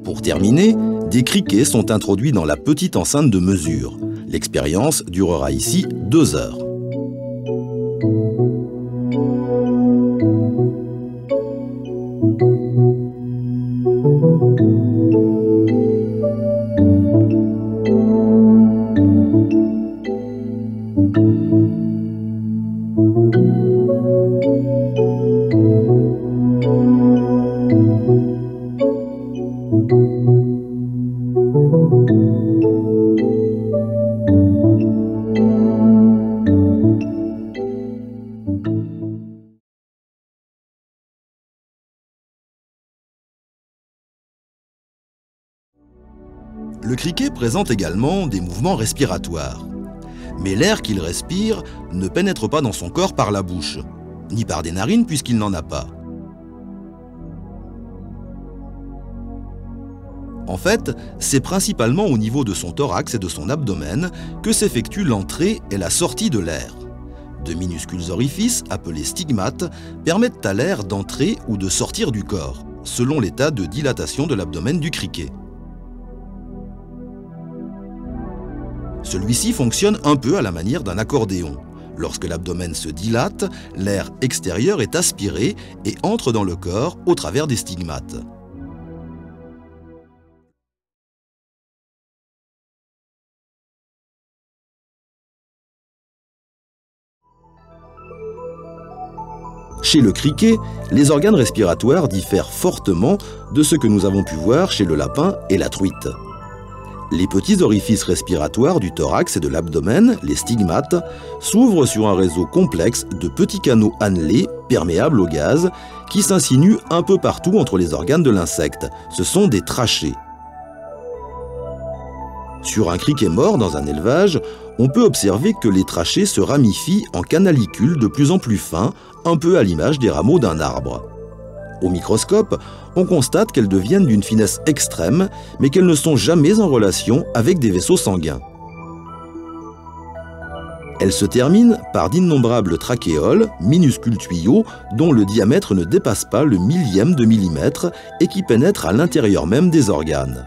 Pour terminer, des criquets sont introduits dans la petite enceinte de mesure. L'expérience durera ici 2 heures. Le criquet présente également des mouvements respiratoires. Mais l'air qu'il respire ne pénètre pas dans son corps par la bouche, ni par des narines puisqu'il n'en a pas. En fait, c'est principalement au niveau de son thorax et de son abdomen que s'effectue l'entrée et la sortie de l'air. De minuscules orifices, appelés stigmates, permettent à l'air d'entrer ou de sortir du corps, selon l'état de dilatation de l'abdomen du criquet. Celui-ci fonctionne un peu à la manière d'un accordéon. Lorsque l'abdomen se dilate, l'air extérieur est aspiré et entre dans le corps au travers des stigmates. Chez le criquet, les organes respiratoires diffèrent fortement de ce que nous avons pu voir chez le lapin et la truite. Les petits orifices respiratoires du thorax et de l'abdomen, les stigmates, s'ouvrent sur un réseau complexe de petits canaux annelés, perméables au gaz, qui s'insinuent un peu partout entre les organes de l'insecte. Ce sont des trachées. Sur un criquet mort dans un élevage, on peut observer que les trachées se ramifient en canalicules de plus en plus fins, un peu à l'image des rameaux d'un arbre. Au microscope, on constate qu'elles deviennent d'une finesse extrême, mais qu'elles ne sont jamais en relation avec des vaisseaux sanguins. Elles se terminent par d'innombrables trachéoles, minuscules tuyaux dont le diamètre ne dépasse pas le millième de millimètre et qui pénètrent à l'intérieur même des organes.